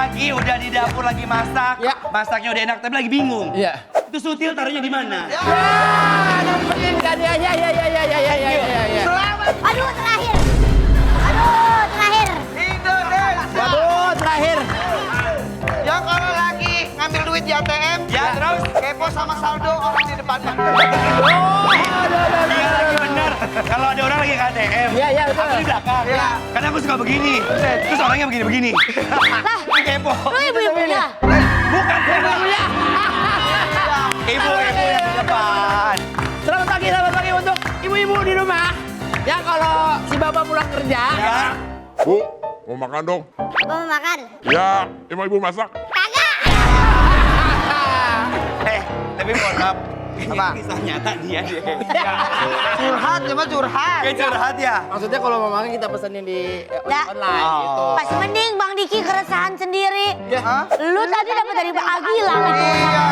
lagi udah di dapur lagi masak. Ya. Masaknya udah enak tapi lagi bingung. Iya. Itu sutil taruhnya di mana? Ya, nemuin kan ya. Selamat. Aduh, terakhir. Aduh, terakhir. Indonesia. Waduh, terakhir. Yang kalau lagi ngambil duit di ATM, Ya, terus? kepo sama saldo orang di depannya. Iya lagi bener. Kalau ada orang lagi ke ATM, Iya, betul. aku di belakang. Iya. Karena aku suka begini. Terus orangnya begini-begini. Lah, Kepo. lu ibu-ibunya. Bukan ibunya. Ibu yang di depan. Selamat pagi untuk ibu-ibu di rumah. Ya kalau si bapak pulang kerja. Ya. Bu, mau makan dong? Gua mau makan. Ya, emang ibu masak? Kagak. Tapi mohon maaf. Apa? Ini kisah nyata dia deh. Curhat, cuma curhat. Kayak curhat ya. Maksudnya kalau mau makan kita pesenin di Ya. online gitu. Masih mending Bang Diki keresahan sendiri. Hah? Lu tadi dapat dari Bang Agila lagi. Iya.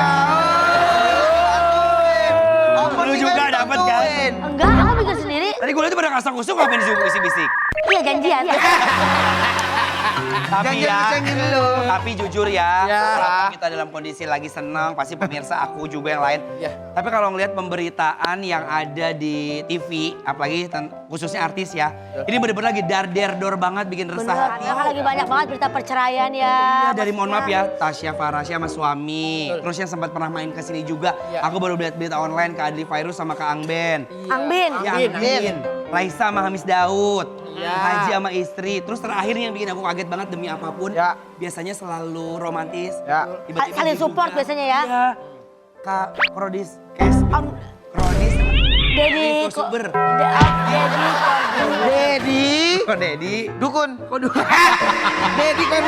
Lu juga dapat kan? Enggak, aku bikin sendiri. Tadi gue liat pada kasak kusuk ngapain disuruh bisik-bisik. Iya, janjian. Tapi Jangan ya, dicengin dulu. tapi jujur ya, Ya. walaupun kita dalam kondisi lagi senang, pasti pemirsa aku juga yang lain. Ya. Tapi kalau ngelihat pemberitaan yang ada di TV, apalagi khususnya artis ya, ini bener-bener lagi dar-der-dor banget bikin resah Bener, hati. karena lagi banyak banget berita perceraian ya. Iya, dari mohon maaf ya, Tasya Farasya sama suami. Terus yang sempat pernah main ke sini juga. Ya. Aku baru lihat berita online Kak Adli Fairuz sama Kak Angben. Angbin. Ya, Angben. Raisa sama Hamis Daud. Ya. Haji sama istri. Terus terakhir yang bikin aku kaget banget demi apapun. Ya. Biasanya selalu romantis. Ya. Tiba-tiba Saling support diduga. biasanya ya. Iya. Kak Krodis, Kes, Om Krodis, Dedi Kosuber. Dedi Dedi. Kok Dedi? Dukun. Kok dulu? Dedi kan.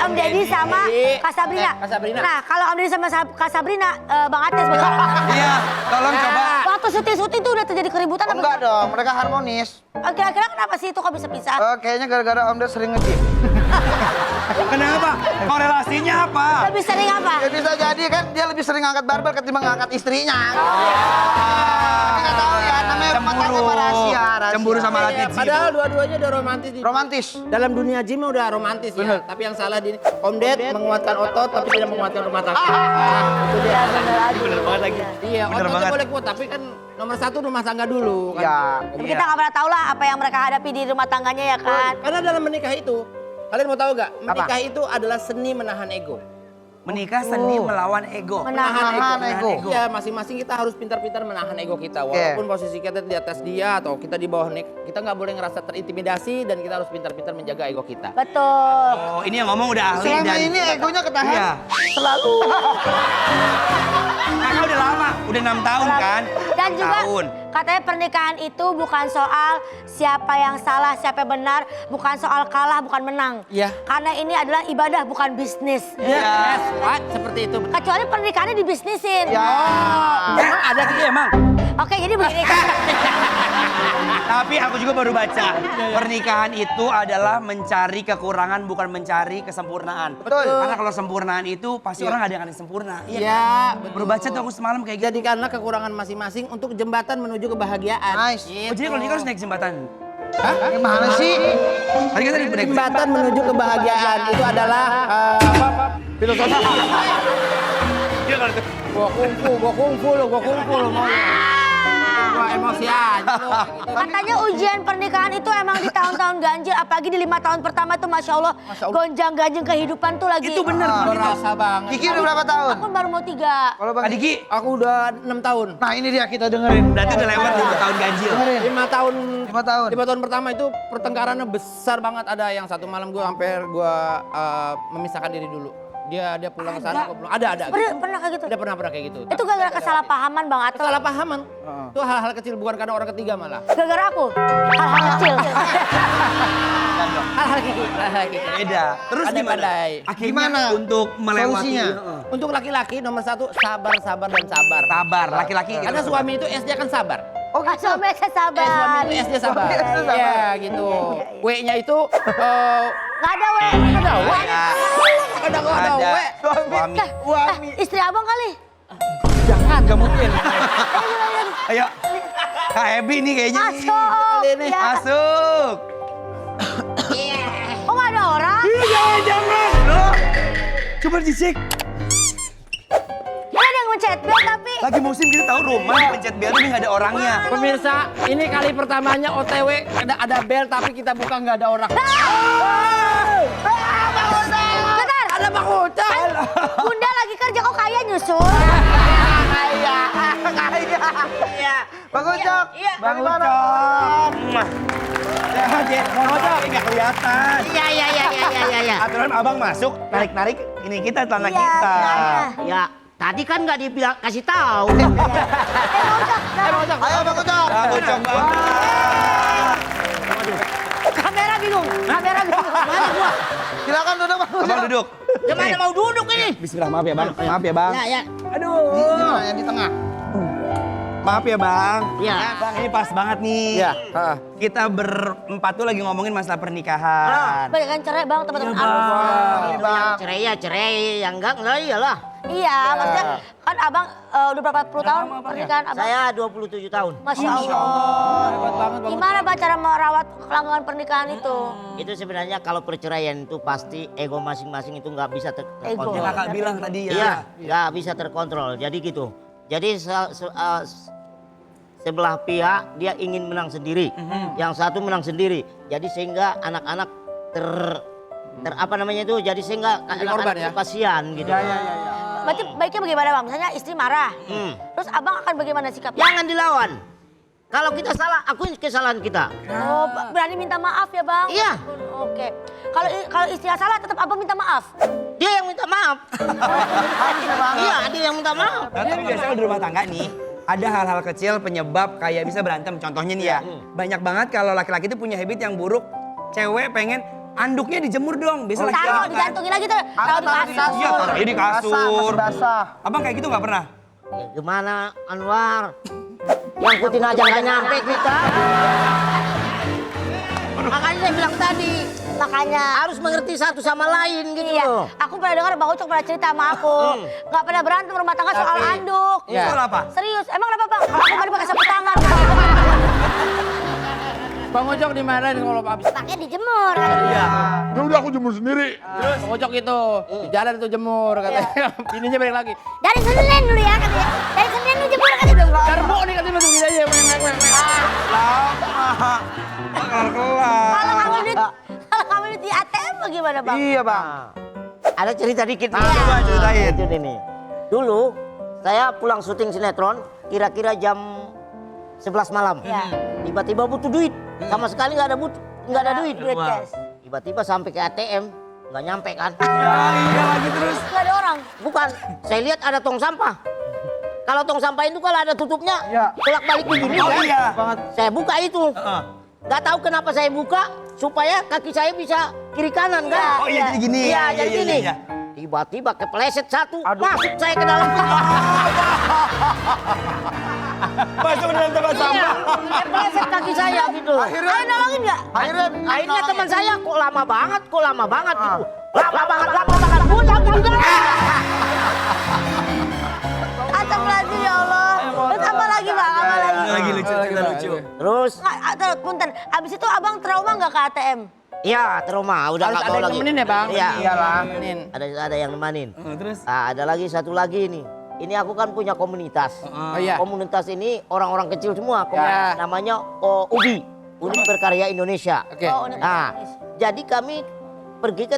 Om Dedi sama Dedi. Kak Sabrina. Kak Sabrina. Nah, kalau Om Dedi sama Kak Sabrina, Bang Ates bagaimana? Iya, tolong coba. Waktu syuting tuh udah terjadi keributan apa? Enggak dong, mereka harmonis. Kira-kira kenapa sih itu kok bisa pisah? Kayaknya gara-gara Om Ded sering nge-gym. Kenapa? Korelasinya apa? Lebih sering apa? Ya bisa jadi kan dia lebih sering angkat barbel ketimbang ngangkat istrinya. Tapi nggak tahu ya, namanya rumah tangga mah rahasia. Cemburu sama Iya, Latif sih. padahal dua-duanya udah romantis. Romantis. Dalam dunia gym udah romantis ya. Tapi yang salah di Om Ded menguatkan otot tapi tidak menguatkan rumah tangga. Itu dia. Bener banget lagi. Iya, Bener ototnya banget. boleh kuat tapi kan nomor satu rumah tangga dulu kan. Ya. Tapi kita nggak pernah tahu lah apa yang mereka hadapi di rumah tangganya ya kan. Karena dalam menikah itu, kalian mau tahu gak? Menikah itu adalah seni menahan ego. Menikah seni melawan ego. Menahan ego. Iya, masing-masing kita harus pintar-pintar menahan ego kita. Walaupun posisi kita di atas dia atau kita di bawah kita nggak boleh ngerasa terintimidasi dan kita harus pintar-pintar menjaga ego kita. Betul. Oh, ini yang ngomong udah ahli Selama dan ini egonya ketahan. Iya. Selalu. Kakak udah lama, udah 6 tahun kan? Dan 6 juga tahun. katanya pernikahan itu bukan soal siapa yang salah, siapa yang benar, bukan soal kalah, bukan menang. Iya. Karena ini adalah ibadah, bukan bisnis. Iya. What? Seperti itu. Kecuali pernikahannya dibisnisin. Ya. Emang ada gitu emang? Oke, jadi begini kan. Tapi aku juga baru baca. Pernikahan itu adalah mencari kekurangan bukan mencari kesempurnaan. Betul. Karena kalau sempurnaan itu pasti orang ada yang akan sempurna. Iya. Iya, kan? Baru baca tuh aku semalam kayak gitu. jadikanlah kekurangan masing-masing untuk jembatan menuju kebahagiaan. Nice. Gitu. Oh, jadi kalau nikah harus naik jembatan. Gimana sih? Tadi kan tadi naik Jembatan menuju kebahagiaan itu adalah filosofi. Dia kalau itu- Gua kungfu lo mau. Gua emosi aja lo. Katanya ujian pernikahan itu emang di tahun-tahun ganjil, apalagi di 5 tahun pertama itu Masya Allah, gonjang-ganjing kehidupan tuh lagi. Itu bener. Berasa banget. Kiki udah berapa tahun? Aku baru mau 3. Kalau Bang Kak Diki, Aku udah 6 tahun. Nah ini dia kita dengerin. berarti udah lewat 5 tahun ganjil. Dengerin. 5 tahun. 5 tahun. 5 tahun pertama itu pertengkarannya besar banget. Ada yang satu malam gue hampir memisahkan diri dulu. Dia pulang ke sana, gue belum. Ada. Pernah kayak gitu? Ada pernah kayak gitu. Itu gara-gara kesalahpahaman Bang Ato. Kesalahpahaman. Itu hal-hal kecil bukan karena orang ketiga malah. Gara-gara aku. Hal-hal kecil. Hal-hal kecil. Beda. Terus gimana? Pandai. Akhirnya Gimana untuk melewati. solusinya? Heeh. Untuk laki-laki nomor 1 sabar dan sabar. Sabar, laki-laki gitu. Karena suami itu SD kan sabar. Oh gitu. Suami saya sabar. Suami itu SD sabar. Suami SD sabar. Iya gitu. W-nya itu Nggak ada weh. ada W. Ada Ada. W. Suami. Istri abang kali. Jangan, gak mungkin. Ayo. Kak Ebi nih kayaknya. Masuk. Ini. Ya. Masuk. Oh nggak ada orang? Jangan. Coba dicek. Ada yang mencet bel tapi. Lagi musim kita tahu rumah pencet bel ini nggak ada orangnya. Pemirsa, ini kali pertamanya OTW ada bel tapi kita buka nggak ada orang. Bentar. Ada Bang Ucok. Bunda lagi kerja kok kaya nyusul. Kaya. Bang Ucok. Iya. Bang Ucok. Bang Ucok nggak kelihatan. Iya. Aturan abang masuk narik ini kita tanah Iya, kita. Ya, tadi kan nggak dibilang kasih tahu. Bang Ucok. Ayo Bang Ucok. Bang Ucok banget. Kamera bingung. Mana gua? Silakan duduk Bang Ucok. Abang duduk. Gimana mau duduk ini? Bismillah, maaf ya bang. Maaf ya bang. Ya. Aduh. Yang di tengah. Maaf ya bang. Ya. Bang ini pas banget nih. Iya. Kita berempat tuh lagi ngomongin masalah pernikahan. Banyak kan cerai bang teman-teman Iya, abang. Itu yang cerai ya cerai, yang enggak iyalah. Iya, maksudnya kan abang udah berapa puluh tahun pernikahan abang? Saya 27 tahun. Masya Allah. Hebat banget Bang. Gimana bang cara merawat kelangsungan pernikahan itu? Itu sebenarnya kalau perceraian itu pasti ego masing-masing itu nggak bisa Ego. Yang terkontrol. kakak bilang tadi ya. Iya, nggak bisa terkontrol. Jadi gitu. Jadi sebelah pihak dia ingin menang sendiri, yang satu menang sendiri. Jadi sehingga anak-anak ter apa namanya itu? Jadi sehingga Jadi korban anak-anak ya? itu kasihan gitu. Berarti baiknya bagaimana bang? Misalnya istri marah, terus abang akan bagaimana sikapnya? Jangan dilawan. Kalau kita salah, akuin kesalahan kita. Oh, berani minta maaf ya bang? Iya. Oke. Kalau istri yang salah, tetap abang minta maaf. Dia yang minta maaf. Iya, dia yang minta maaf. Nah, tapi biasanya di rumah tangga nih ada hal-hal kecil penyebab kayak bisa berantem. Contohnya nih ya, banyak banget kalau laki-laki itu punya habit yang buruk. Cewek pengen anduknya dijemur dong. Biasa laki-laki Taruh, gitu kan. digantungin lagi tuh. Taruh di kasur. Iya, taruh di kasur. Masih basah. Abang kayak gitu nggak pernah? Ya, gimana Anwar? Yang putin aja nggak nyampe kita. Makanya saya bilang tadi, Makanya. harus mengerti satu sama lain gitu Iya, loh. aku pernah dengar Bang Ucok pernah cerita sama aku. Nggak pernah berantem rumah tangga soal anduk. Iya. Soal apa? Serius, emang kenapa bang? Kalau aku mandi pakai sapu tangan. Bang Ucok dimarahin kalau habis. Pakai dijemur. Iya. Ya udah aku jemur sendiri. Bang Ucok itu di jalan itu jemur katanya. Bininya balik lagi. Dari Senin dulu ya katanya. Dari Senin lu jemur katanya. Karbo nih katanya langsung gini aja. Kelar. Kalau kamu di ATM bagaimana bang? Iya Bang. Ada cerita dikit nih. Coba ceritain. Itu nih. Dulu saya pulang syuting sinetron kira-kira jam 11 malam. Iya. Tiba-tiba butuh duit. Sama sekali nggak ada duit. Duit cash. Tiba-tiba sampai ke ATM nggak nyampe kan? Iya lagi terus. Gak ada orang. Bukan, saya lihat ada tong sampah. Kalau tong sampah itu kalau ada tutupnya, Iya. bolak-balik begini Oh kan? iya. Saya buka itu. Gak tahu kenapa saya buka supaya kaki saya bisa kiri kanan kan? Oh iya jadi gini. Iya, jadi gini. iya. Tiba-tiba kepleset satu, masuk saya ke dalam. Masuk dalam tempat Iya, sampah. kepleset kaki saya gitu. Ayo nolongin nggak? Akhirnya teman saya kok lama banget gitu. Lama banget. Gua jatuh di dalam. Astagfirullahaladzim ya Allah. Terus apa lagi bang? Apa lagi? Lagi lucu, kita lucu. Terus, Terus punten. Abis itu abang trauma nggak ke ATM? ya trauma, udah Harus nggak ada mau yang lagi. nemenin ya Bang? Iya. Iyalah. Nemenin. Ada yang nemanin. Terus? Ada lagi satu lagi nih. Ini aku kan punya komunitas. Oh iya. Komunitas ini orang-orang kecil semua. Ya. Namanya UBI, Unit Berkarya Indonesia. Oke. Oh, udah. Nah, jadi kami pergi ke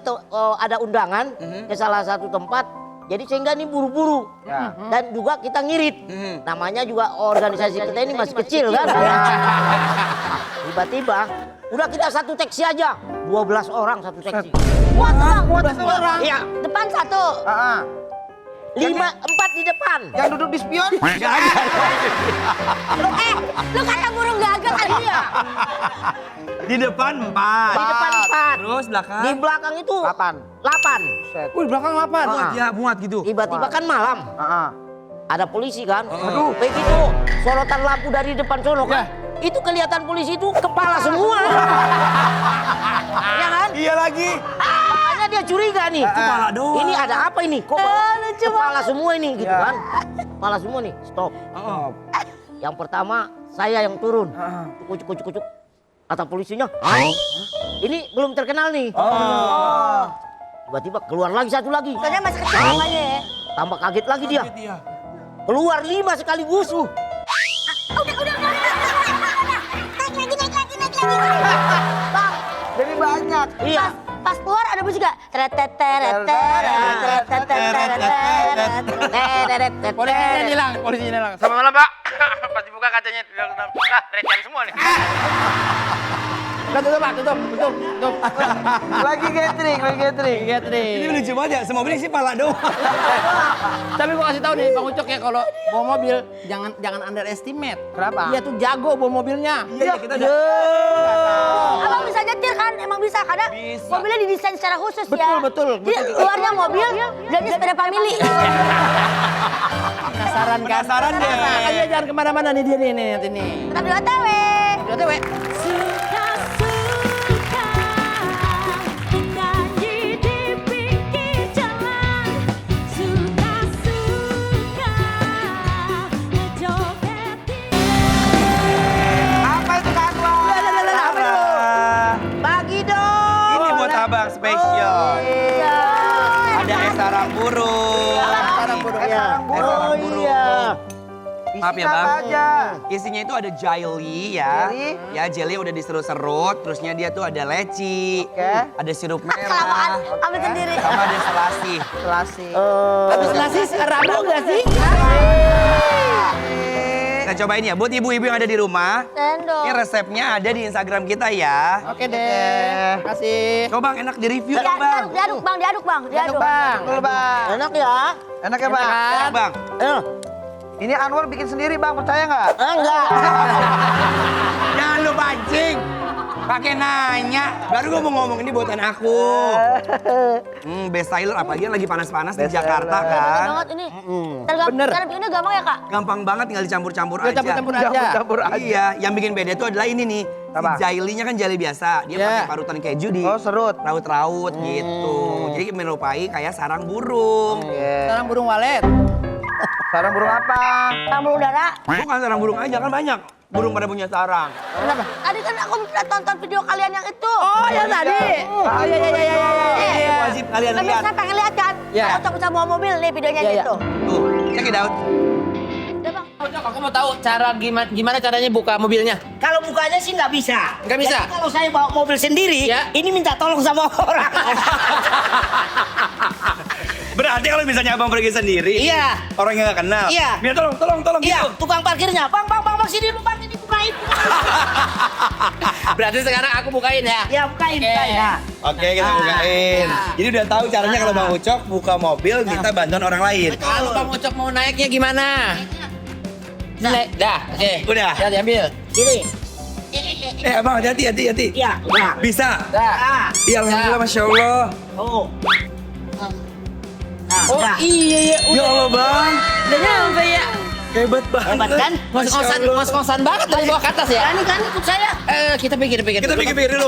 ada undangan ke salah satu tempat. Jadi sehingga ini buru-buru Ya. dan juga kita ngirit. Namanya juga organisasi kita ini masih kecil kan. Tiba-tiba udah kita satu teksi aja, 12 orang satu teksi. Muat bang. orang. Iya, Depan satu. 4 di depan. Yang duduk di spion? Lu kata burung gagak kali ya? Di depan 4. Di depan 4. Terus belakang. Di belakang itu 8. Wih, belakang 8. Muat ya, muat gitu. Tiba-tiba kan malam. Heeh. Ada polisi kan. Aduh, begitu sorotan lampu dari depan sono kan. Itu kelihatan polisi itu kepala semua. Ya kan? Iya lagi. Makanya dia curiga nih. Kepala doang. Ini ada apa ini? Kok kepala semua ini gitu kan? Kepala semua nih. Stop. Yang pertama saya yang turun. Kucuk. Kata polisinya, ini belum terkenal nih. Tiba-tiba keluar lagi satu lagi. Soalnya masih kecil namanya ya. Tambah kaget lagi dia. Keluar 5 sekaligus. Bang, Jadi banyak. Iya. pas keluar ada musik gak? Polisinya hilang, polisinya hilang. Selamat malam, Pak. Pas dibuka kacanya bilang, "Lah, recehan semua nih." Udah tutup, Pak, tutup. Lagi catering. Ini lucu banget ya, semua mobil sih pala doang. Tapi gua kasih tahu nih, Bang Ucok ya, kalau bawa mobil jangan underestimate. Kenapa? Dia tuh jago bawa mobilnya. Iya, kita udah. Abang bisa nyetir kan? Emang bisa karena mobilnya didesain secara khusus ya. Betul. Jadi luarnya mobil, dalamnya sepeda family. Penasaran kan? Penasaran deh. Makanya jangan kemana-mana nih dia nih nanti nih. Tetap di OTW. Di OTW. Apa itu Kak Anwar? Bagi dong. Ini buat abang spesial. Ada es sarang burung. Sarang burung. Iya. Sarang Oh burung. iya. Maaf ya Isinya bang. apa aja? Isinya itu ada jelly ya. Jelly? Ya jelly udah diserut-serut. Terusnya dia tuh ada leci. Oke. Ada sirup Kelamaan, merah. ambil sendiri. Sama ada selasih. Selasi. Habis nasi rabu nggak sih? Kita cobain ya buat ibu-ibu yang ada di rumah. Sendok. Ini resepnya ada di Instagram kita ya. Oke deh. Kasih. Coba bang enak di review dong bang. Diaduk bang. Jatuh, Bang. Betul Bang. Enak ya? Enak ya Bang? Enak bang. Eh, Ini Anwar bikin sendiri Bang, percaya nggak? enggak. Jangan lu pancing. Pakai nanya. Baru gue mau ngomong ini buatan aku. Best seller apalagi yang lagi panas-panas di Best Jakarta seller. kan. Banget ini. Bener. Cara bikinnya gampang ya kak? Gampang banget tinggal dicampur-campur Udah aja. campur-campur aja. Campur aja. Iya, yang bikin beda itu adalah ini nih. Apa? Si jelly-nya kan jelly biasa. Dia Iya. pakai parutan keju di Oh, serut. raut-raut gitu. Jadi menyerupai kayak sarang burung. Sarang burung walet. Sarang burung apa? Tamu udara. Bukan sarang burung aja kan banyak. Burung pada punya sarang. Kenapa? Tadi kan aku udah tonton video kalian yang itu. Oh, yang tadi. Oh, iya. Wajib kalian lihat. Pemirsa pengen lihat kan? Iya. Untuk bisa bawa mobil nih videonya Iya, iya. gitu. Tuh, check it out. Udah bang. Aku mau tahu cara gimana caranya buka mobilnya. Kalau bukanya sih nggak bisa. Nggak bisa? Jadi kalau saya bawa mobil sendiri, Ya. ini minta tolong sama orang. Berarti kalau misalnya abang pergi sendiri, Iya. orang yang nggak kenal, Iya. biar tolong Iya, gitu. tukang parkirnya. Bang, sini lu bang, ini bukain. Berarti sekarang aku bukain ya. Ya, bukain, Oke. bukain. Ya. Oke, kita bukain. Jadi udah tahu caranya kalau Bang Ucok buka mobil minta bantuan orang lain. Kalau Bang Ucok mau naiknya gimana? Naik. Dah, oke. Udah. Ya diambil. Sini. Abang hati. Iya, udah. Bisa. Dah. Iya, alhamdulillah, masya Allah. Oh. Nah, Oh udah. iya. Ya Allah bang, Udah nyampe ya. hebat banget. Hebat kan? Ngos-ngosan banget dari bawah ke atas ya. Ini kan ikut saya. Kita pikir. Kita pikir dulu.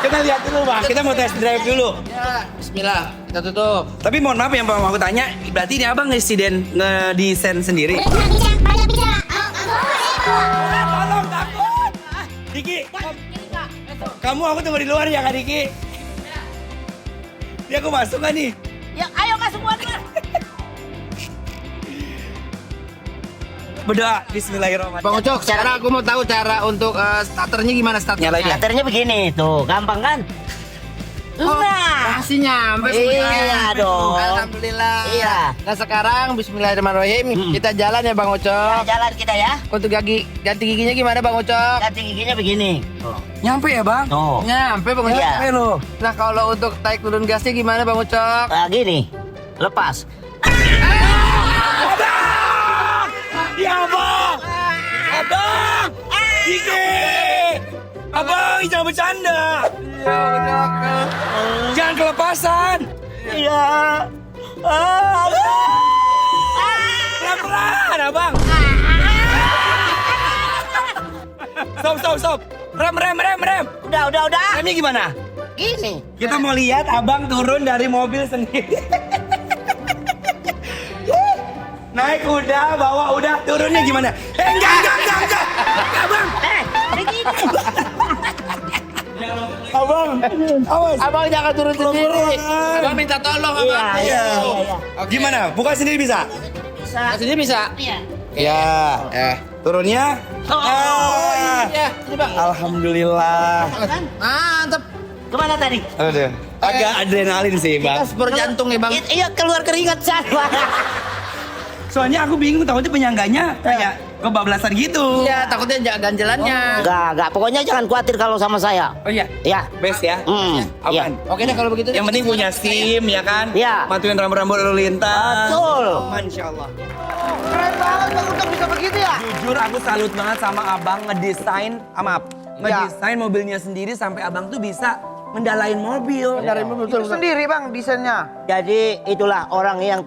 Kita lihat dulu bang. Kita mau test drive dulu. Ya, bismillah. Kita tutup. Tapi mohon maaf yang bang aku tanya, berarti ini abang ngedesain sendiri? Tolong takut. Diki, kamu aku tunggu di luar ya Kak Diki. Ini aku masuk kan nih? Ya ayo kak semuanya. Berdoa, Bismillahirrahmanirrahim. Bang Ucok, sekarang aku mau tahu cara untuk starternya gimana starternya. Nyalain ya? Starternya begini, tuh. Gampang kan? Nah. Masih nyampe. Iya dong. Alhamdulillah. Iya. Nah sekarang Bismillahirrahmanirrahim. Kita jalan ya Bang Nah, Ucok. jalan kita ya. Untuk ganti giginya gimana Bang Ucok? Ganti giginya begini. Tuh. Nyampe ya bang? Tuh. Nyampe Bang Ucok. Iya. Nyampe loh. Nah kalau untuk tarik turun gasnya gimana Bang Ucok? Nah, gini. Lepas. Ya abang! Abang! Diki! Abang, jangan bercanda! Jangan kelepasan! Iya. Pelan-pelan, abang! Stop! Rem! Udah. Remnya gimana? Gini. Kita mau lihat abang turun dari mobil sendiri. Naik udah, bawa udah, turunnya gimana? Enggak, abang! Begini. Bang. Awas. Abang jangan turun sendiri. Abang minta tolong abang. Iya. Gimana? Buka sendiri bisa? Sini bisa? Ya. Turunnya? Iya, sini bang. Alhamdulillah. Mantep. Kemana tadi? Aduh. Agak adrenalin sih, Bang. Spur jantung ya bang. Iya keluar keringat saya. Soalnya aku bingung takutnya penyangganya kayak kebablasan gitu. Iya, takutnya ganjelannya. Enggak. Pokoknya jangan khawatir kalau sama saya. Oh iya. Ya. Best ya. Iya. Aman. Oke deh kalau begitu. Yang penting punya SIM ya kan? Iya. Matuin rambut-rambut lalu lintas. Betul. Masya Allah. Keren banget Bang Ucok bisa begitu ya. Jujur aku salut banget sama abang ngedesain, ngedesain mobilnya sendiri sampai abang tuh bisa mendalain mobil. Itu sendiri Bang desainnya. Jadi itulah orang yang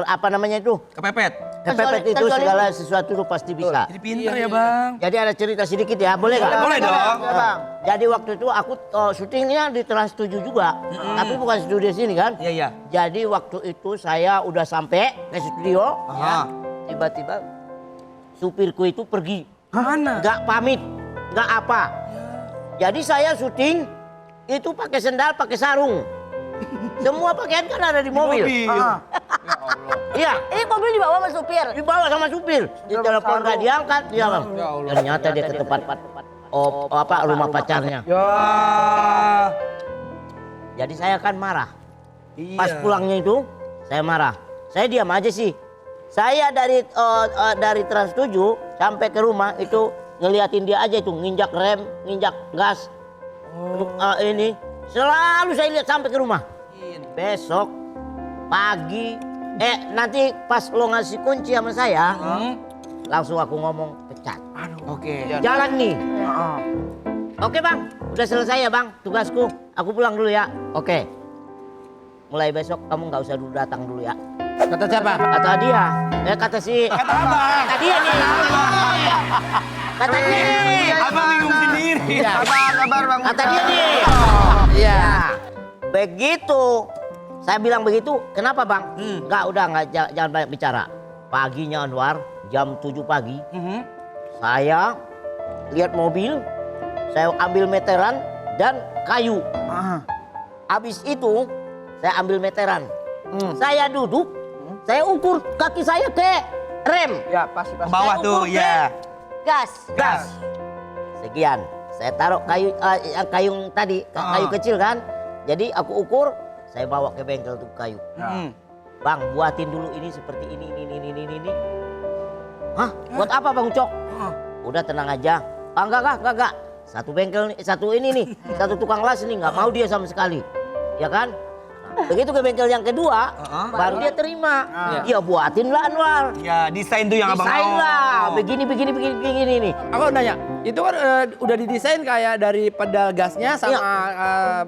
apa namanya itu? Kepepet. Kepepet itu Terzolim. segala sesuatu itu pasti bisa. Jadi pintar ya bang. Jadi ada cerita sedikit ya, boleh nggak? Boleh dong. Ya, Bang. Jadi waktu itu aku syutingnya di Trans 7 juga, tapi bukan studio sini kan? Iya iya. Jadi waktu itu saya udah sampai ke studio, Aha. tiba-tiba supirku itu pergi, Mana? nggak pamit, nggak apa. Jadi saya syuting itu pakai sendal, pakai sarung. Semua pakaian kan ada di mobil. Iya. Ini mobil dibawa sama supir. Dibawa sama supir, ditelepon nggak diangkat, dia ternyata dia ke tempat rumah pacarnya. Ya. Jadi saya kan marah. Iya. Pas pulangnya itu saya marah. Saya diam aja sih. Saya dari Trans 7 sampai ke rumah itu ngeliatin dia aja itu nginjak rem, nginjak gas. Ini selalu saya lihat sampai ke rumah. Besok pagi nanti pas lo ngasih kunci sama saya, langsung aku ngomong pecat. Oke. Jalan nih. Oke bang, udah selesai ya bang tugasku. Aku pulang dulu ya. Oke. Mulai besok kamu nggak usah dulu datang dulu ya. Kata siapa? Kata dia. Kata si. Kata abang. Kata dia nih. Kata dia nih. Abang bingung sendiri. Sabar Bang. Kata dia nih. Iya. Begitu. Saya bilang begitu. Kenapa bang? Jangan banyak bicara. Paginya Anwar jam 7 pagi. Saya lihat mobil. Saya ambil meteran dan kayu. Habis itu saya ambil meteran. Saya duduk, saya ukur kaki saya ke rem. Ya pasti. Ke bawah Saya tuh ukur ya. Gas. Sekian. Saya taruh kayu tadi, kayu kecil kan. Jadi aku ukur, saya bawa ke bengkel tuh kayu. Bang, buatin dulu ini seperti ini. Hah? Buat apa Bang Ucok? Udah tenang aja. Enggak. Satu bengkel nih, satu ini nih, satu tukang las nih, nggak mau dia sama sekali. Ya kan? Nah, begitu ke bengkel yang kedua, baru dia terima. Dia buatin lah Anwar. Ya desain tuh yang abang Desain mau. lah, begini nih. Aku nanya, itu kan udah didesain kayak dari pedal gasnya sama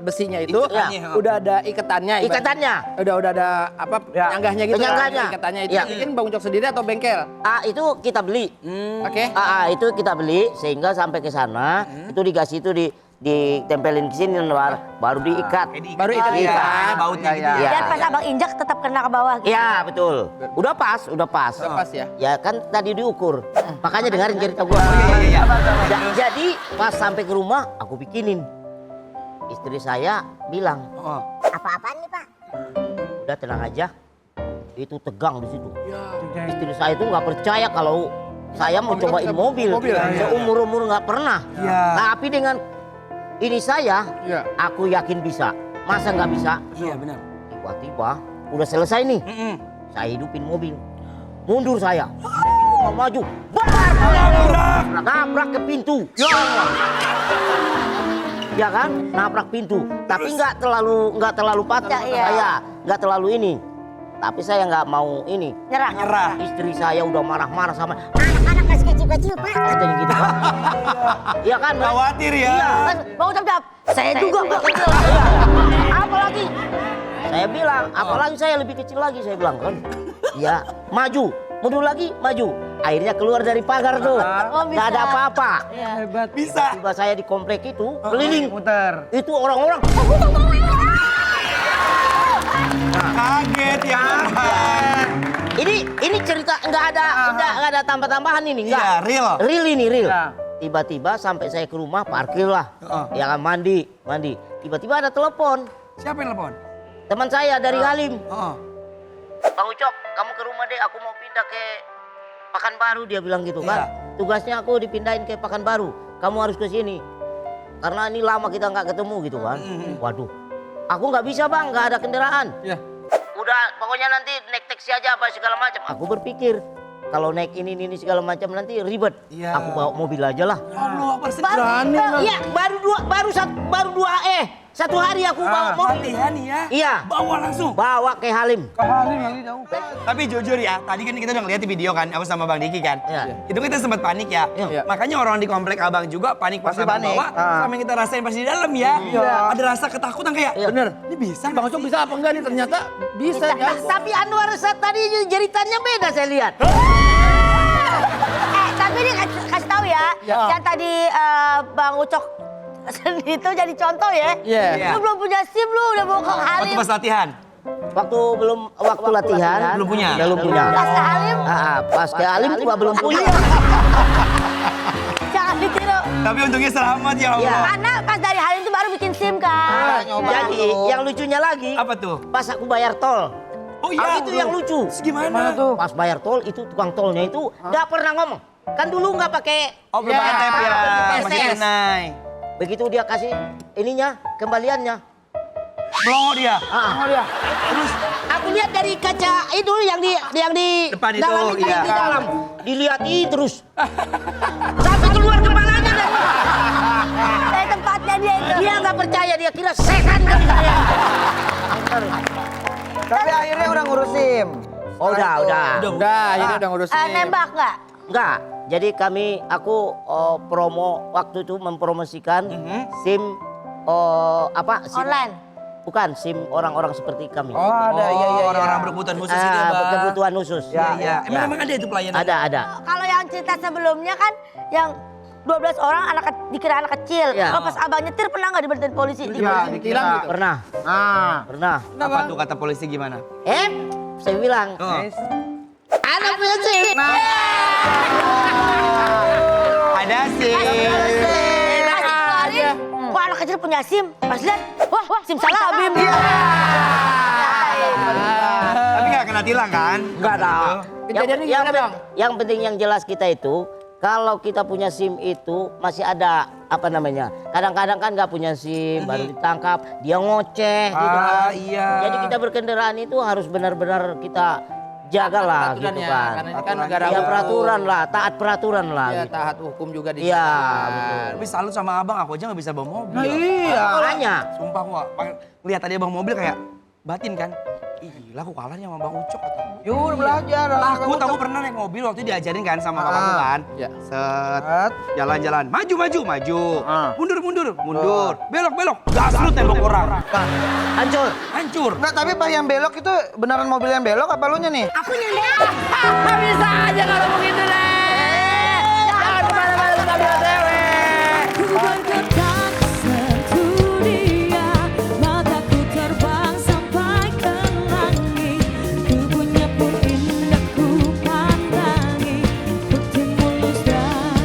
besinya itu, Iya. udah ada ikatannya. ibaratnya. Ikatannya. Udah ada apa penyangganya gitu. Penyangganya. Ikatannya itu Iya. bikin Bang Ucok sendiri atau bengkel? Itu kita beli. Oke. Itu kita beli sehingga sampai ke sana itu dikasih itu ditempelin ke sini Anwar, baru diikat. Baru ikat Iya, ikat. ada bautnya gitu. Iya. Dan pas abang injak tetap kena ke bawah. Gitu. Iya betul. Udah pas. Udah pas ya. Ya kan tadi diukur. Makanya dengerin cerita gua. Iya. Jadi pas sampai ke rumah aku bikinin. Istri saya bilang, Apa-apaan nih Pak? udah tenang aja. Itu tegang di situ. Istri saya itu nggak percaya kalau saya mau cobain mobil. Seumur-umur nggak pernah. Iya. Tapi dengan ini saya, Iya. aku yakin bisa. Masa nggak bisa? Iya benar. Tiba-tiba udah selesai nih. Saya hidupin mobil. Mundur saya. Mau maju. Nabrak ke pintu. Ya kan? Nabrak pintu. Tapi nggak terlalu patah. Saya nggak terlalu ini. Tapi saya nggak mau ini. Nyerah. Istri saya udah marah-marah sama Anak-anak masih kecil-kecil Pak. katanya gitu kan. Iya kan? Bang? Khawatir ya. Kan Bang Ucok jawab, saya juga Pak kecil. Apalagi saya bilang, apalagi saya lebih kecil lagi saya bilang kan. Ya, maju, mundur lagi, maju. Akhirnya keluar dari pagar tuh. Oh, bisa. Nggak ada apa-apa. Hebat. Bisa. Tiba saya di komplek itu, keliling. Muter. Itu orang-orang. Kaget ya. Ini cerita nggak ada tambah-tambahan ini, nggak. Iya, real. Real ini real. Iya. tiba-tiba sampai saya ke rumah parkir lah. Heeh. Ya kan mandi. Tiba-tiba ada telepon. Siapa yang telepon? Teman saya dari Halim. Oh. Bang Ucok, kamu ke rumah deh, aku mau pindah ke Pekanbaru, dia bilang gitu kan. Tugasnya aku dipindahin ke Pekanbaru, kamu harus ke sini. Karena ini lama kita nggak ketemu gitu kan. Waduh, aku nggak bisa bang, nggak ada kendaraan. Iya. Udah, pokoknya nanti naik taksi aja apa segala macam. Aku berpikir, kalau naik ini segala macam nanti ribet. Iya. Aku bawa mobil aja lah. Allah, Berani. Iya, baru 1 hari aku bawa mobil. Latihan ya? Iya. Bawa langsung. Bawa ke Halim. Tapi jujur ya, tadi kan kita udah ngeliat di video kan, aku sama Bang Diki kan. Iya. Itu kita sempat panik ya. Iya. Makanya orang di komplek abang juga panik pas Pasti abang panik. bawa, sama yang kita rasain pas di dalam ya. Ada rasa ketakutan kayak, Bener. ini bisa Bang Ucok bisa apa enggak nih? Ternyata bisa. Tapi Anwar saat tadi jeritannya beda saya lihat. Tapi ini kasih tahu ya, yang tadi Bang Ucok itu jadi contoh ya. Iya. Lu belum punya SIM, lu udah mau ke Halim. Waktu pas latihan. Waktu latihan Belum punya? Belum punya. Pas ke Halim, Pas ke Halim juga belum punya. jangan ditiru. Tapi untungnya selamat ya Allah. Iya. Karena pas dari Halim itu baru bikin SIM kan. Jadi yang lucunya lagi, Apa tuh? pas aku bayar tol. Oh iya, itu bro. yang lucu. Terus gimana? Pas bayar tol itu tukang tolnya itu nggak pernah ngomong. Kan dulu nggak pakai. Oh, belum pakai tap ya, masih PSS. tunai. Begitu dia kasih ininya kembaliannya. Blongo dia. Terus aku lihat dari kaca itu yang di Depan itu, dalam itu, iya. di dalam dilihatin terus sampai keluar kepalanya dan Dari tempatnya dia itu. dia nggak percaya, dia kira setan kali saya. Tapi akhirnya udah ngurus SIM. Oh, udah. Udah, ini udah ngurusin. Nembak nggak? Enggak. Jadi aku promo waktu itu mempromosikan SIM SIM Online. bukan SIM orang-orang seperti kami. Oh, ada, iya. Orang-orang berkebutuhan khusus gitu ya, Bang. Kebutuhan khusus. Iya, iya. Ya. Emang ada itu pelayanan? Ada. Kalau yang cerita sebelumnya kan yang 12 orang dikira anak kecil. Iya. Kalau pas abang nyetir pernah nggak diberhentiin polisi? Ditilang gitu. Pernah. Pernah. Apa tuh kata polisi gimana? Saya bilang, Oh. anak punya SIM. Ada sih. Pas dikeluarin, wah anak kecil punya SIM. Pas lihat, wah SIM salah Abim. Tapi nggak kena tilang kan? Enggak tahu. Kejadiannya gimana, Bang? Yang penting yang jelas kita itu, kalau kita punya SIM itu masih ada apa namanya? Kadang-kadang kan nggak punya SIM, baru ditangkap, dia ngoceh gitu kan. Iya. Jadi kita berkendaraan itu harus benar-benar kita jagalah gitu Peraturannya, kan. karena ini kan negara Ya hukum. peraturan lah, taat peraturan lah. Ya, Gitu. taat hukum juga di Iya, sana. betul. Tapi salut sama abang, aku aja nggak bisa bawa mobil. Iya. Makanya. Sumpah gua lihat tadi abang mobil kayak batin kan. Ih, gila aku kalahnya sama Bang Ucok atau. Yuk udah belajar. Takut aku pernah naik mobil waktu itu diajarin kan sama bapakku kan. Ya. Set, jalan-jalan, maju. Ah. Mundur. Belok. Gasrut tembok orang. Hancur. Hancur. Enggak, tapi pas yang belok itu beneran mobil yang belok apa lu nya nih? Aku nyender. Bisa aja kalau begitu deh. Jangan kemana-mana lu nggak bisa cewek. Ku bergerak sentuh dia, mataku terbang sampai ke langit. Tubuhnya pun indah ku pandangi, putih mulus dan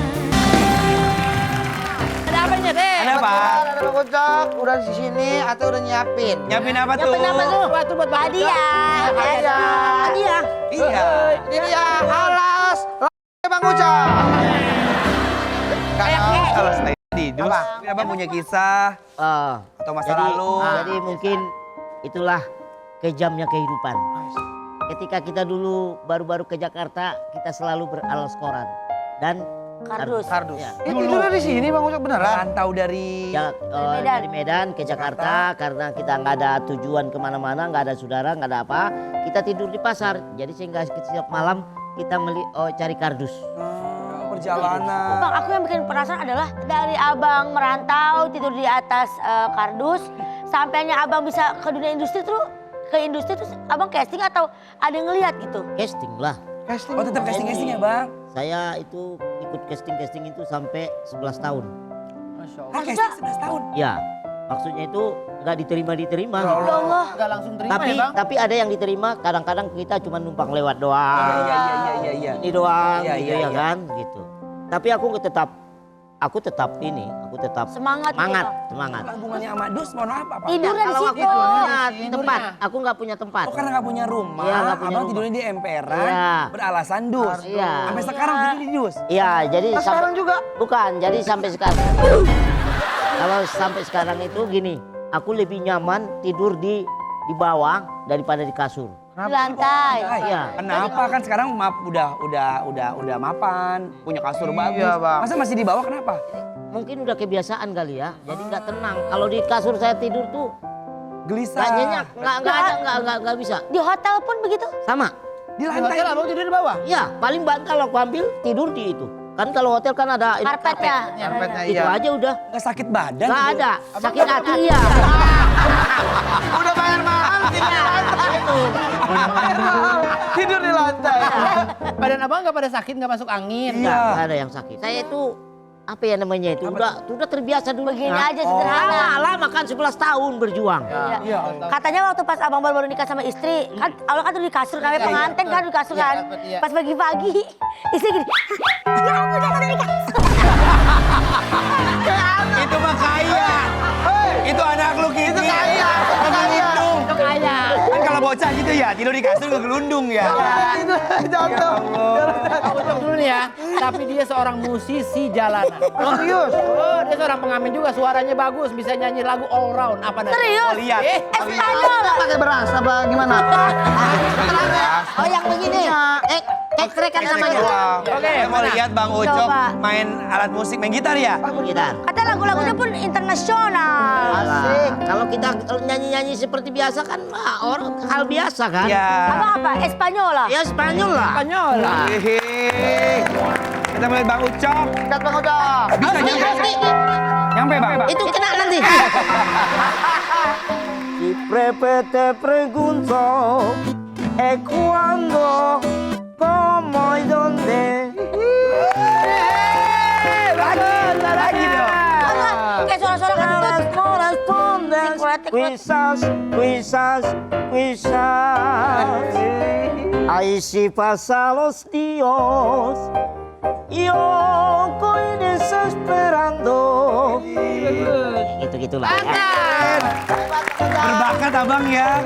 Ada apa nih, Dek? Ada apa? Ada Bang Ucok, udah di sini atau udah nyiapin? Nyiapin apa tuh? Batu buat Bang Ucok. Hadiah. Hadiah. Iya. Ini dia alas Bang Ucok. Kalau stay tadi, dulu abang punya kisah atau masa lalu. Jadi mungkin itulah kejamnya kehidupan. Ketika kita dulu baru-baru ke Jakarta, kita selalu beralas koran dan Kardus. Ya. Itu udah di sini Bang Ucok beneran? Rantau dari Medan. Dari Medan ke Jakarta karena kita nggak ada tujuan kemana-mana, nggak ada saudara, nggak ada apa. Kita tidur di pasar. Jadi sehingga setiap malam kita cari kardus. perjalanan. Bang, aku yang bikin penasaran adalah dari abang merantau tidur di atas kardus, sampainya abang bisa ke dunia industri terus abang casting atau ada yang ngeliat gitu? Casting lah. Oh tetap casting ya bang? Saya itu ikut casting itu sampai 11 tahun. Ah casting 11 tahun? Ya, maksudnya itu nggak diterima. Ya Allah. Nggak langsung terima Tapi ya, Bang? tapi ada yang diterima. Kadang-kadang kita cuma numpang lewat doang. Iya. Ini doang, Iya, gitu iya, ya iya. kan, gitu. Tapi aku tetap aku tetap Semangat gitu, semangat, Pak. semangat. Hubungannya sama dus, mohon apa Pak? Tidur di Kalau aku situ. punya tempat, aku nggak punya tempat. Oh karena nggak punya rumah, Iya, nggak punya abang rumah. tidurnya di emperan, Iya. beralasan dus. Iya. Sampai sekarang tidur di dus. Iya, jadi sekarang juga? Bukan, jadi sampai sekarang. Kalau sampai sekarang itu gini, aku lebih nyaman tidur di bawah daripada di kasur. Di lantai. Iya. Kenapa kan sekarang udah mapan, punya kasur bagus. Iya, Bang. Masa masih di bawah kenapa? Mungkin udah kebiasaan kali ya, jadi nggak tenang. Kalau di kasur saya tidur tuh Gelisah. nggak nyenyak, nggak bisa. Di hotel pun begitu. Sama. Di Di lantai. hotel abang tidur di bawah? Iya, paling bantal aku ambil tidur di itu. Kan kalau hotel kan ada ini, Karpetnya. Karpetnya Itu iya. aja udah. Nggak sakit badan. Nggak gitu? ada. Sakit hati ya. Udah bayar mahal tidur di lantai. Bayar mahal. Tidur di lantai. Badan abang nggak pada sakit, nggak masuk angin? Iya. Nggak ada yang sakit. Saya itu apa ya namanya itu? Udah terbiasa dulu. Begini aja sederhana. Lama kan 11 tahun berjuang. Iya. Katanya waktu pas abang baru nikah sama istri, kan awalnya kan tuh di kasur, namanya pengantin kan di kasur kan. Iya. Pas pagi-pagi, istri gini, ya ampun jangan di kasur. Itu mah kaya. Itu anak lu Kiki. Itu kaya. Ngelundung. Itu kaya. Kan kalau bocah gitu ya, tidur di kasur ngelundung ya. Itu jatuh. Aku cek dulu nih ya, tapi dia seorang musisi jalanan. Oh, serius? Oh, dia seorang pengamen juga, suaranya bagus, bisa nyanyi lagu all round. Apa namanya? Serius? Lihat. Espanyol. Pakai beras apa gimana? Oh yang begini. Ekrekan namanya. Oke, saya mau lihat Bang Ucok Coba. main alat musik, main gitar ya? Gitar. Kata lagu-lagunya pun internasional. Asik. Kalau kita nyanyi-nyanyi seperti biasa kan orang hal biasa kan? Iya. Abang apa? Espanyola. Ya Spanyol lah. Spanyol. Hehehe. Kita mulai Bang Ucok. Cat Bang Ucok. Bisa nyampe. Nyampe Bang. Itu kena nanti. Siempre te pregunto cuándo, cómo y dónde. Lagi dong. Kayak suara-suara kan Las correspondes, quizás. Ahí si pasan los días, yo voy desesperando. Gitu-gitulah. Berbakat Abang ya.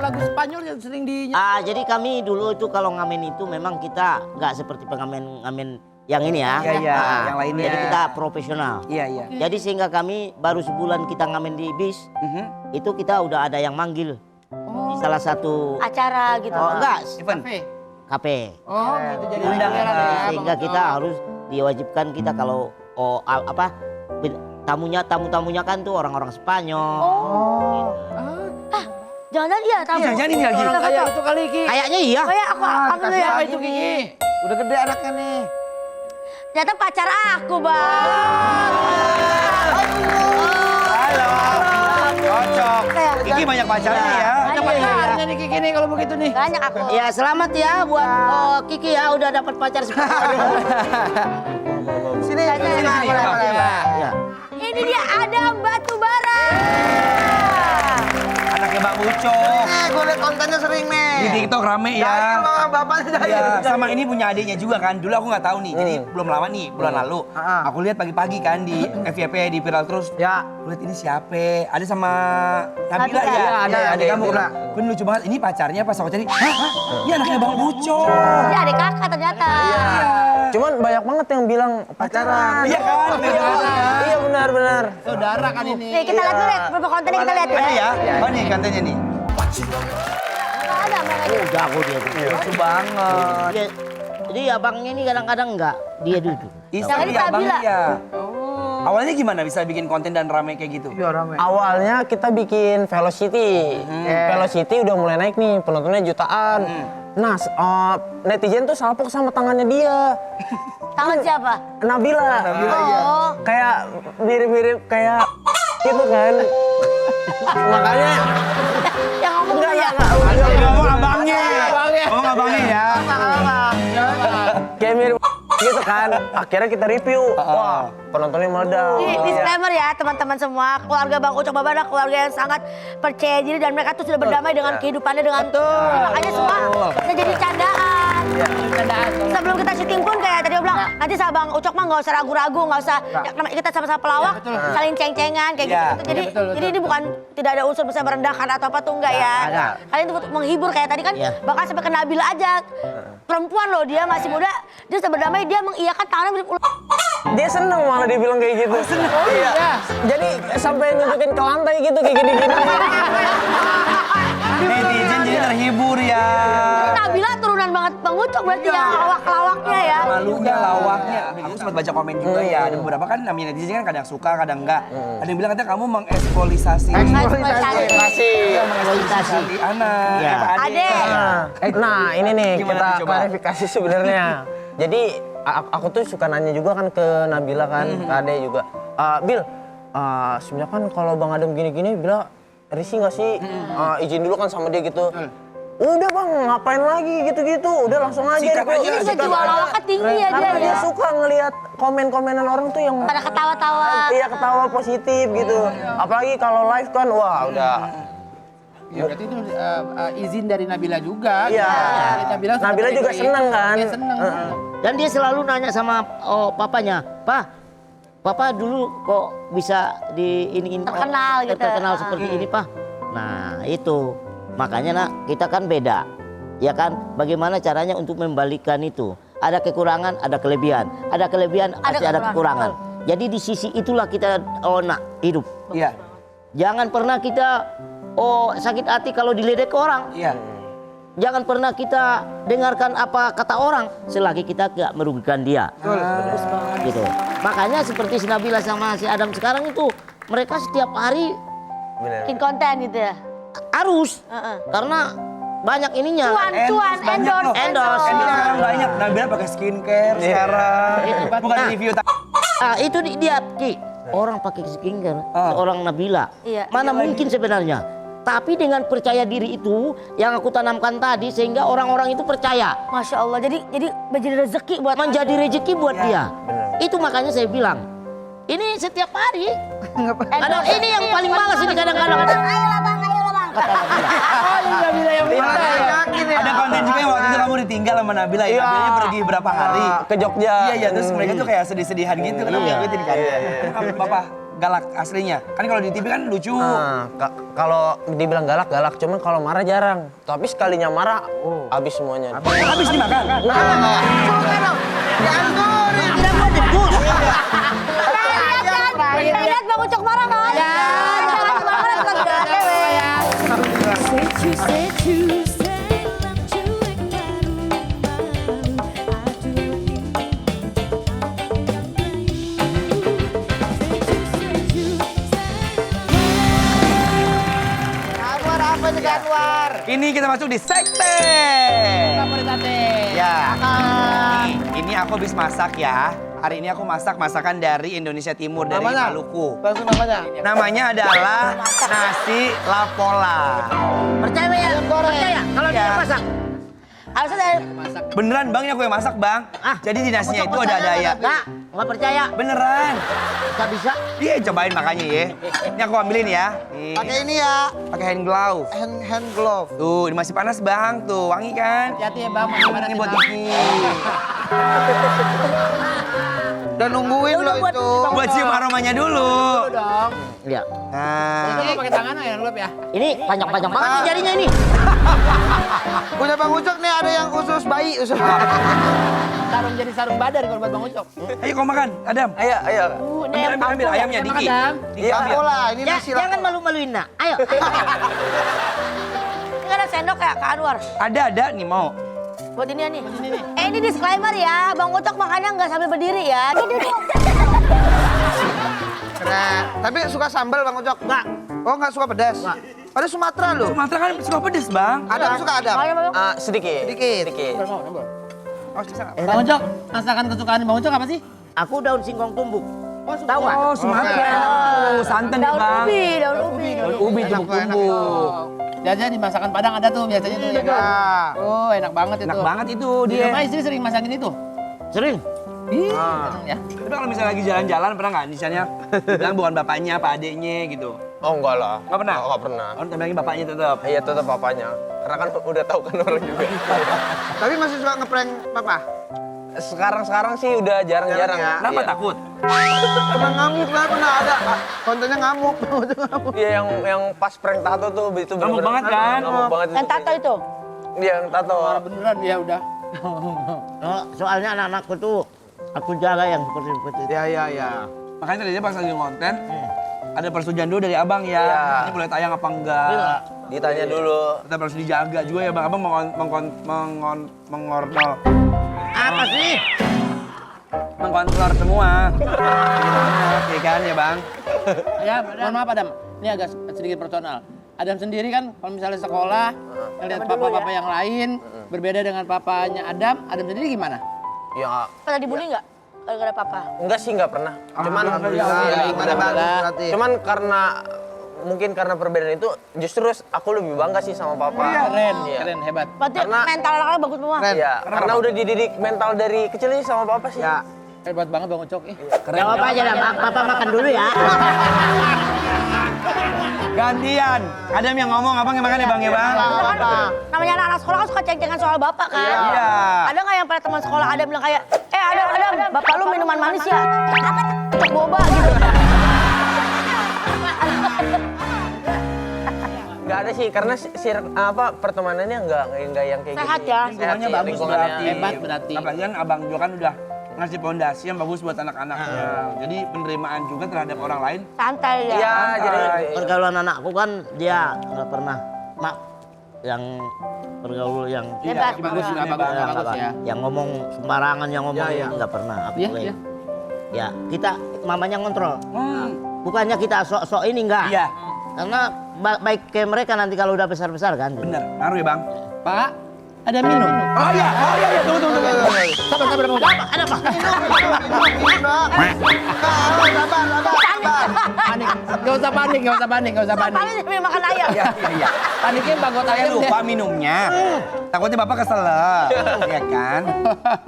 Lagu Spanyol yang sering di Jadi kami dulu itu kalau ngamen itu memang kita nggak seperti pengamen-ngamen yang ini ya. Iya, iya, yang lainnya. Jadi kita profesional. Iya, iya. Jadi sehingga kami baru sebulan kita ngamen di bis, itu kita udah ada yang manggil di salah satu acara gitu. enggak, Event. kafe. Oh, gitu jadi Undang acara ya. ya, Sehingga Bang kita Ucok. harus diwajibkan kita kalau tamu-tamunya kan tuh orang-orang Spanyol. Jangan-jangan iya tamu. Iya, jangan ini lagi. Orang kaya itu kali, Ki. Kayaknya iya. Oh ya, aku ambil dulu ya. Siapa itu, Kiki? Udah gede anaknya nih. Ternyata pacar aku, Bang. Halo. Cocok. Kiki banyak pacarnya ya. Ada pacarnya nih Kiki nih kalau begitu nih. Banyak aku. Ya selamat ya buat Kiki ya udah dapat pacar seperti itu. Sini, sini, sini, Bang. Ya. Ini dia Adam Batubara. Anaknya Bang Ucok. gue liat kontennya sering nih. Di TikTok rame Jahil ya. sama bapaknya jahil. Iya, sama ini punya adiknya juga kan. Dulu aku nggak tahu nih. Jadi belum lama nih, bulan lalu. Aku lihat pagi-pagi kan di FYP di viral terus. Ya. Aku lihat ini siapa? Ada sama Nabila Nabila. ya? Iya, ada, Adik adik kamu. Nabila. Bener lucu banget. Ini pacarnya pas aku cari. Hah? Ini anaknya Bang Ucok. Dia adik kakak ternyata. Cuman banyak banget yang bilang pacaran. Iya kan? Iya benar-benar. Saudara kan ini. Nih kita lihat dulu deh, beberapa kontennya kita lihat Ada ya? Oh nih kontennya nih. Nggak ada mereka. Jago dia tuh. Lucu banget. Jadi abangnya ini kadang-kadang enggak dia duduk. Yang Istri ini abang Nabila. ya. Awalnya gimana bisa bikin konten dan rame kayak gitu? Iya rame. Awalnya kita bikin Velocity. Velocity udah mulai naik nih, penontonnya jutaan. Nah, netizen tuh salpok sama tangannya dia. Tangan siapa? Nabila. Oh. Kayak mirip-mirip kayak gitu kan. Makanya Yang ngomong enggak ya. Ngomong abangnya. Ngomong abangnya ya. kayak mirip gitu kan. Akhirnya kita review. Wah, penontonnya meledak. Ini disclaimer ya teman-teman semua, keluarga Bang Ucok Babana keluarga yang sangat percaya diri dan mereka tuh sudah berdamai dengan kehidupannya dengan makanya semua bisa jadi candaan. Sebelum kita syuting pun kayak tadi dia bilang nanti sama Bang Ucok mah nggak usah ragu-ragu, nggak usah kita sama-sama pelawak, saling ceng-cengan kayak Iya. gitu. Jadi ini bukan tidak ada unsur bisa merendahkan atau apa tuh enggak ya. ada. Kalian tuh untuk menghibur kayak tadi kan Iya. bahkan sampai ke Nabila aja. Perempuan loh dia masih muda, dia berdamai dia mengiyakan tangannya mirip ular. Dia seneng malah dia bilang kayak gitu. Iya. Jadi sampai nunjukin ke lantai gitu kayak gini-gini. Netizen jadi terhibur ya. Nabila turunan banget Bang Ucok berarti ya lawak-lawaknya ya. Malunya, lawaknya. Aku sempat baca komen juga ya. Ada beberapa kan namanya netizen kan kadang suka, kadang enggak. Ada yang bilang katanya kamu mengeksploitasi. Eksploitasi. Mengeksploitasi anak. Iya. Apa, Ade. Nah ini nih Gimana kita nih, coba? klarifikasi sebenarnya. Jadi aku tuh suka nanya juga kan ke Nabila kan, ke Ade juga. Bil, sebenarnya kan kalau Bang Adam gini-gini, Bila risih nggak sih? Izin dulu kan sama dia gitu. Udah Bang, ngapain lagi gitu-gitu? Udah langsung aja. Sikat aja. Ini bisa jual lawaknya tinggi ya dia Karena dia ya. suka ngelihat komen-komenan orang tuh yang Pada ketawa-tawa. iya ketawa positif gitu. Apalagi kalau live kan, wah udah. Ya, berarti itu izin dari Nabila juga. Iya. Nabila juga seperti seneng kan? Dia seneng. Dan dia selalu nanya sama papanya, Papa dulu kok bisa di ini Terkenal gitu. terkenal seperti ini, Pak. Nah, itu. Makanya nak, kita kan beda. Ya kan? Bagaimana caranya untuk membalikan itu? Ada kekurangan, ada kelebihan. Ada kelebihan, pasti ada kekurangan. Jadi di sisi itulah kita nak hidup. Iya. Jangan pernah kita sakit hati kalau diledek orang. Iya. Jangan pernah kita dengarkan apa kata orang selagi kita gak merugikan dia. Gitu. Makanya seperti si Nabila sama si Adam sekarang itu mereka setiap hari Bikin konten gitu ya. harus karena banyak ininya. Cuan, endorse. Endorse. Sekarang banyak. Nabila pakai skincare sekarang. Bukan review. Itu dia Ki. Orang pakai skincare, seorang Nabila. Iya. Mana mungkin sebenarnya? Tapi dengan percaya diri itu yang aku tanamkan tadi sehingga orang-orang itu percaya. Masya Allah, jadi menjadi rezeki buat Menjadi rezeki buat dia. Itu makanya saya bilang, ini setiap hari. Kadang ini yang paling malas ini kadang-kadang. Ayolah bang, ayolah bang. Ada konten juga yang waktu itu kamu ditinggal sama Nabila ya. Nabilanya pergi berapa hari. Ke Jogja. Iya, terus mereka tuh kayak sedih-sedihan gitu. Kenapa ngikutin kan? Bapak galak aslinya. Kan kalau di TV kan lucu. Nah, kalau dibilang galak, cuman kalau marah jarang. Tapi sekalinya marah, habis semuanya. Habis dimakan. Lihat Bang Ucok marah kan? Jangan marah kalau udah cewek. Say lam cuek baru Anwar, apa nih Anwar? Ini kita masuk di sekte. Ya. Ini aku habis masak ya. Hari ini aku masak masakan dari Indonesia Timur, dari Maluku. Langsung namanya. Namanya adalah nasi lapola. Percaya ya? Percaya kalau dia masak. Harusnya dari Beneran bang, ini aku yang masak bang. Jadi di nasinya itu ada ya. Nggak percaya. Beneran. Bisa. Iya cobain makanya ya. Ini aku ambilin ya. Nih. Pakai ini ya, Pakai hand glove. hand glove. Tuh, ini masih panas bang. Tuh, wangi kan? Hati-hati ya bang, masih Ini buat Diki. Dan nungguin lo itu. Buat cium aromanya dulu. dong. Iya. Nah, Ini pakai tangan ya, lu ya. Ini panjang-panjang banget nih jarinya ini. Punya Bang Ucok nih ada yang usus bayi, usus bayi. Sarung jadi sarung badar kalau buat Bang Ucok. ayo kau makan, Adam. Ayo. Ambil ayamnya, Makan, Diki. Adam. Diki ambil. Pola, ini Ya, nasi jangan lapo. malu-maluin nak. Ayo. ini ada sendok ya Kak Anwar. Ada, nih mau. Buat ini nih. Ini disclaimer ya, Bang Ucok makannya nggak sambil berdiri ya. Keren. Tapi suka sambal Bang Ucok? Enggak. Oh, enggak suka pedas? Enggak. Pada Sumatera lo. Sumatera kan suka pedes bang. Adam suka Adam? Ayo Bang. Sedikit. Oh, bisa nggak? Bang Ucok, masakan kesukaan Bang Ucok apa sih? Aku daun singkong tumbuk. Tahu nggak? Oh, Sumatera. Oh, santan nih Daun bang. ubi, daun ubi. Daun ubi tumbuk-tumbuk. Biasanya di masakan Padang ada tuh biasanya tuh ya kan. Oh, enak banget itu. Enak banget itu Dia dia. sama istri sering masakin itu. Sering. Ih, seneng ya. Tapi kalau misalnya lagi jalan-jalan pernah nggak misalnya bilang bukan bapaknya, apa adeknya gitu? Oh enggak lah. Nggak pernah? Enggak pernah. Oh, bilangin bapaknya tetap. Iya tetap papanya. Karena kan udah tahu kan orang juga. Tapi masih suka ngeprank papa? sekarang sih udah jarang-jarang. Jarang ya. Kenapa Iya. takut? Pernah ngamuk lah, pernah ada kontennya ngamuk. Iya yang pas prank tato tuh itu Ngamuk banget kan? Ngamuk banget Yang tato itu. Iya yang tato. Beneran ya udah. Soalnya anak-anakku tuh aku jaga yang seperti itu. Iya. Makanya tadinya pas lagi konten, ada persetujuan dulu dari abang ya. Iya. Ini boleh tayang apa enggak? Ditanya dulu. Tetap harus dijaga juga ya bang. Abang mengornol. Apa sih? Mengkontrol semua. Iya kan ya bang? Ya, mohon maaf Adam. Ini agak sedikit personal. Adam sendiri kan kalau misalnya sekolah ngeliat papa-papa yang lain berbeda dengan papanya Adam sendiri gimana? Ya Pernah dibully nggak? Gara-gara papa. enggak sih enggak pernah. Cuman Ada bagus berarti. cuman mungkin karena perbedaan itu justru aku lebih bangga sih sama papa. Keren, Iya. keren, hebat. Berarti Karena- mental anaknya bagus semua. Iya, karena udah dididik mental dari kecil sih sama papa sih. Ya. Hebat banget Bang Ucok. Jawab aja dah, Papa makan dulu ya. Gantian. Ada yang ngomong, abang yang makan ya bang ya bang? Kita kan namanya anak-anak sekolah kan suka ceng-cengan soal bapak kan. Iya. Ada nggak yang pada teman sekolah ada bilang kayak, Adam, bapak lu minuman manis ya? Apa? Cok boba gitu. Nggak ada sih karena pertemanannya nggak yang kayak Sehat gitu. ya? Lingkungannya sih, bagus lingkungannya. berarti. Hebat berarti. Apalagi kan abang juga kan udah ngasih fondasi yang bagus buat anak-anaknya. Jadi penerimaan juga terhadap orang lain. Santai ya. Iya, jadi Pergaulan anakku kan dia nggak pernah yang pergaulan yang Bebas. Bagus, Bang. nggak bagus, nggak bagus ya. yang ngomong sembarangan yang ngomong nggak pernah aku Iya, boleh. iya. Ya kita mamanya ngontrol. Bukannya kita sok-sok ini enggak. Iya. Karena baik ke mereka nanti kalau udah besar-besar kan. Bener, ngaruh ya bang? Pak, ada minum. Oh iya, tunggu. Sabar, Bang Ucok. Ada apa? Panik. Gak usah panik. Paling dia makan ayam. Iya. Paniknya bagot Saya ayam lupa minumnya. Takutnya bapak kesel, ya kan?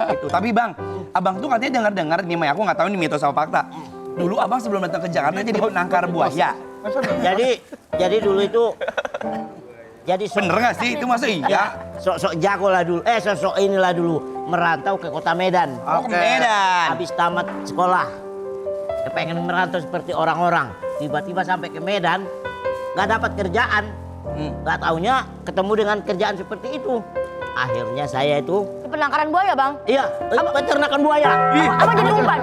Itu. Tapi bang, abang tuh katanya dengar-dengar nih, May, aku nggak tahu ini mitos apa fakta. Dulu abang sebelum datang ke Jakarta jadi penangkar buaya. Jadi dulu itu Bener nggak sih? Itu masa iya? sok-sok jago lah dulu. Sok-sok inilah dulu merantau ke kota Medan. Oh, ke Medan. Habis tamat sekolah. Dia pengen merantau seperti orang-orang. Tiba-tiba sampai ke Medan, nggak dapat kerjaan. Nggak taunya ketemu dengan kerjaan seperti itu. Akhirnya saya itu, Di penangkaran buaya bang. iya, peternakan buaya. Apa jadi umpan?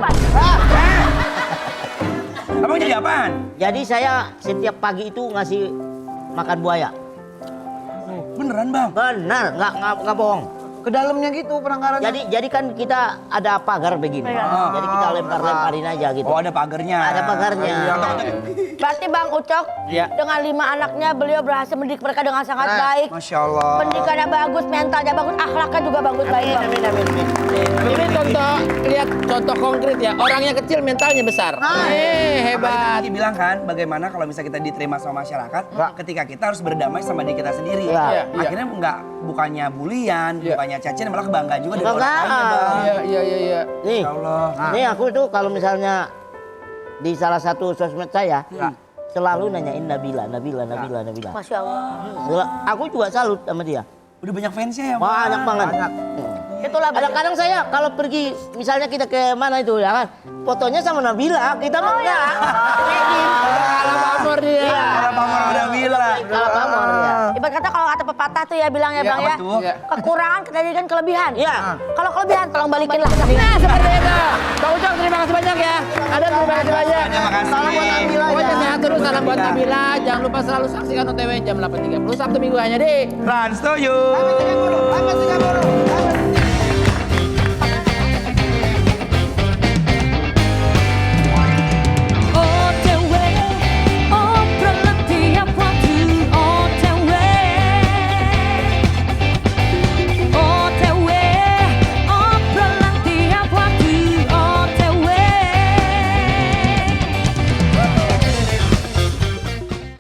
Abang jadi apaan? Jadi saya setiap pagi itu ngasih makan buaya. Beneran bang? Benar, nggak bohong. Ke dalamnya gitu penangkarannya. Jadi kan kita ada pagar begini. Jadi kita lempar-lemparin aja gitu. Oh ada pagernya. Ada pagarnya. Berarti Bang Ucok dengan 5 anaknya beliau berhasil mendidik mereka dengan sangat baik. Masya Allah. Pendidikannya bagus, mentalnya bagus, akhlaknya juga bagus baik. Bang. Ini lihat contoh konkret ya. Orangnya kecil, mentalnya besar. Hebat. Tadi bilang kan bagaimana kalau misalnya kita diterima sama masyarakat, ketika kita harus berdamai sama diri kita sendiri. Iya. Akhirnya bukannya bulian, bukannya cacian, malah kebanggaan juga dari orang Kebanggaan. lainnya bang. Iya. Nih, Insya Allah. nih aku tuh kalau misalnya di salah satu sosmed saya selalu nanyain Nabila. Masya Allah. Aku juga salut sama dia. Udah banyak fansnya ya bang? Banyak banget. Itulah Kadang-kadang saya kalau pergi, misalnya kita ke mana itu ya kan, fotonya sama Nabila, kita mah enggak. Kalah pamor dia. Kalau pamor udah bilang. Kalau pamor ya. Ibarat kata kalau kata pepatah tuh ya bilang ya Iya, Bang ya. betul. Iya. Kekurangan kita jadikan kelebihan. Iya. Kalau kelebihan tolong balikin lah. Nah, seperti itu. Bang Ucok, terima kasih banyak ya. Adam, terima kasih banyak. Terima kasih. Salam buat Nabila. Pokoknya sehat terus, salam buat Nabila. Jangan lupa selalu saksikan OTW jam 8.30 Sabtu Minggu hanya di Trans to you.